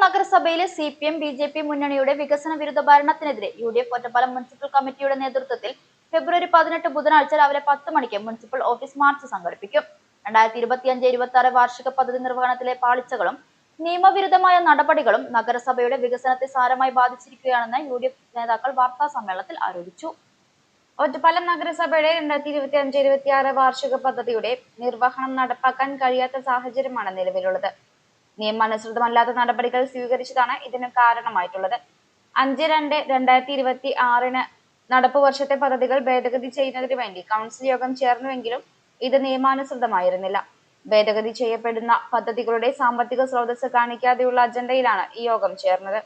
നഗരസഭയിലെ CPM BJP മുന്നണിയുടെ വികസന വിരുദ്ധ ഭരണത്തിനെതിരെ UDF ഒറ്റപ്പാലം മുനിസിപ്പൽ കമ്മിറ്റിയുടെ നേതൃത്വത്തിൽ ഫെബ്രുവരി 18 ബുധനാഴ്ച രാവിലെ 10 മണിക്ക് മുനിസിപ്പൽ ഓഫീസ് മാർച്ച് സംഘടിപ്പിക്കും. 2025-26 വാർഷിക പദ്ധതി നിർവഹണത്തിലെ പാളിച്ചകളും നിയമവിരുദ്ധമായ നടപടികളും നഗരസഭയുടെ വികസനത്തെ സാരമായി ബാധിച്ചിരിക്കുകയാണെന്ന് UDF നേതാക്കൾ വാർത്താ സമ്മേളനത്തിൽ ആരോപിച്ചു. ഒറ്റപ്പാലം നഗരസഭയുടെ 2025-26 വാർഷിക പദ്ധതിയുടെ നിർവഹണം നടപ്പാക്കാൻ കഴിയാത്ത സാഹചര്യമാണ് നിലവിലുള്ളത്. നിയമാനുസൃതമല്ലാത്ത നടപടികൾ സ്വീകരിച്ചതാണ് ഇതിന് കാരണമായിട്ടുള്ളത്. 5/2/2026 നടപ്പ് വർഷത്തെ പദ്ധതികൾ ഭേദഗതി ചെയ്യുന്നതിന് വേണ്ടി കൗൺസിൽ യോഗം ചേർന്നുവെങ്കിലും ഇത് നിയമാനുസൃതമായിരുന്നില്ല. ഭേദഗതി ചെയ്യപ്പെടുന്ന പദ്ധതികളുടെ സാമ്പത്തിക സ്രോതസ് കാണിക്കാതെയുള്ള അജണ്ടയിലാണ് ഈ യോഗം ചേർന്നത്.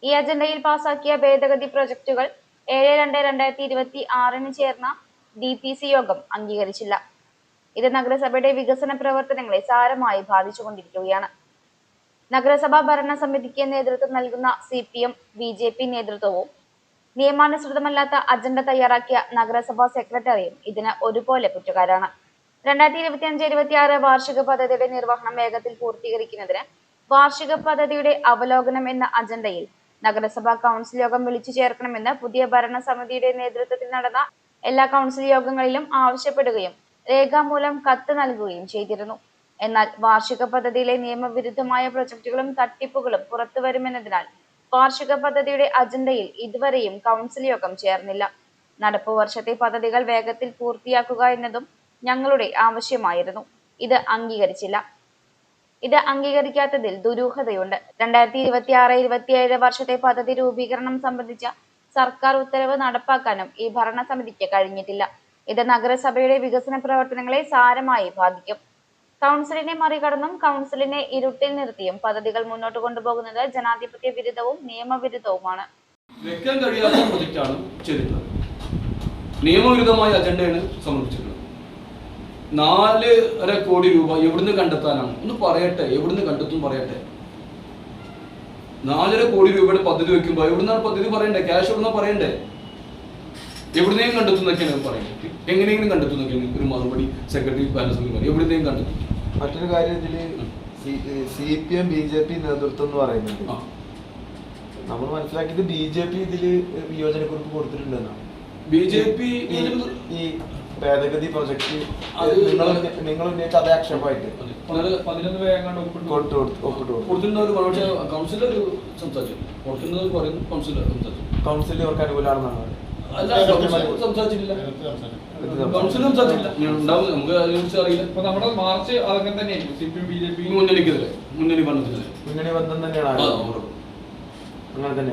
ഈ അജണ്ടയിൽ പാസാക്കിയ ഭേദഗതി പ്രൊജക്ടുകൾ 7/2/2026 ചേർന്ന DPC യോഗം അംഗീകരിച്ചില്ല. ഇത് നഗരസഭയുടെ വികസന പ്രവർത്തനങ്ങളെ സാരമായി ബാധിച്ചുകൊണ്ടിരിക്കുകയാണ്. നഗരസഭാ ഭരണസമിതിക്ക് നേതൃത്വം നൽകുന്ന CPM BJP നേതൃത്വവും നിയമാനുസൃതമല്ലാത്ത അജണ്ട തയ്യാറാക്കിയ നഗരസഭാ സെക്രട്ടറിയും ഇതിന് ഒരുപോലെ കുറ്റക്കാരാണ്. 2025-26 വാർഷിക പദ്ധതിയുടെ നിർവഹണം വേഗത്തിൽ പൂർത്തീകരിക്കുന്നതിന് വാർഷിക പദ്ധതിയുടെ അവലോകനം എന്ന അജണ്ടയിൽ നഗരസഭാ കൗൺസിൽ യോഗം വിളിച്ചു ചേർക്കണമെന്ന് പുതിയ ഭരണസമിതിയുടെ നേതൃത്വത്തിൽ നടന്ന എല്ലാ കൗൺസിൽ യോഗങ്ങളിലും ആവശ്യപ്പെടുകയും രേഖാമൂലം കത്ത് നൽകുകയും ചെയ്തിരുന്നു. എന്നാൽ വാർഷിക പദ്ധതിയിലെ നിയമവിരുദ്ധമായ പ്രൊജക്ടുകളും തട്ടിപ്പുകളും പുറത്തുവരുമെന്നതിനാൽ വാർഷിക പദ്ധതിയുടെ അജണ്ടയിൽ ഇതുവരെയും കൗൺസിൽ യോഗം ചേർന്നില്ല. നടപ്പു വർഷത്തെ പദ്ധതികൾ വേഗത്തിൽ പൂർത്തിയാക്കുക എന്നതും ഞങ്ങളുടെ ആവശ്യമായിരുന്നു. ഇത് അംഗീകരിച്ചില്ല. ഇത് അംഗീകരിക്കാത്തതിൽ ദുരൂഹതയുണ്ട്. 2026-27 വർഷത്തെ പദ്ധതി രൂപീകരണം സംബന്ധിച്ച സർക്കാർ ഉത്തരവ് നടപ്പാക്കാനും ഈ ഭരണസമിതിക്ക് കഴിഞ്ഞിട്ടില്ല. ഇത് നഗരസഭയുടെ വികസന പ്രവർത്തനങ്ങളെ സാരമായി ബാധിക്കും. കൗൺസിലിനെ മറികടന്നും കൗൺസിലിനെ ഇരുട്ടിൽ നിർത്തിയും പദ്ധതികൾ മുന്നോട്ട് കൊണ്ടുപോകുന്നത് ജനാധിപത്യ വിരുദ്ധവും നിയമവിരുദ്ധവുമാണ്. വെക്കാൻ കഴിയാത്ത പ്രൊജക്റ്റാണ് ചെയ്തിട്ടുള്ളത്. നിയമവിരുദ്ധമായ അജണ്ടയാണ് സമർപ്പിച്ചിട്ടുള്ളത്. 4.5 കോടി രൂപ എവിടുന്ന് കണ്ടെത്താനാണ്? ഒന്ന് പറയട്ടെ, എവിടുന്ന് കണ്ടെത്തും പറയട്ടെ. 4.5 കോടി രൂപയുടെ പദ്ധതി വെക്കുമ്പോൾ എവിടുന്നാണ് പദ്ധതി പറയണ്ടേ? ക്യാഷ് എവിടുന്ന പറയണ്ടേ? എവിടുന്നേയും കണ്ടെത്തുന്നൊക്കെയാണ് പറയുന്നത്. എങ്ങനെയെങ്കിലും കണ്ടെത്തുന്നൊക്കെയാണ് ഒരു മറുപടി സെക്രട്ടറി ഭരണസമിതി പറയും. എവിടുന്നേയും കണ്ടെത്തും. മറ്റൊരു കാര്യം ഇതില് CPM BJP നേതൃത്വം എന്ന് പറയുന്നത് നമ്മൾ മനസ്സിലാക്കിയത് BJP ഇതില് വിയോജനക്കുറിപ്പ് കൊടുത്തിട്ടുണ്ടെന്നാണ്. BJP ഈ ഭേദഗതി പ്രൊജക്ട് നിങ്ങൾ ഉന്നയിച്ച അതേ ആക്ഷേപമായിട്ട് കൗൺസിൽ അവർക്ക് അനുകൂലമാണെന്നാണ്. നമ്മുടെ മാർച്ച് അതൊക്കെ തന്നെയായിരിക്കും. CPM BJP മുന്നണി ബന്ധം തന്നെയാണ്. അങ്ങനെ തന്നെ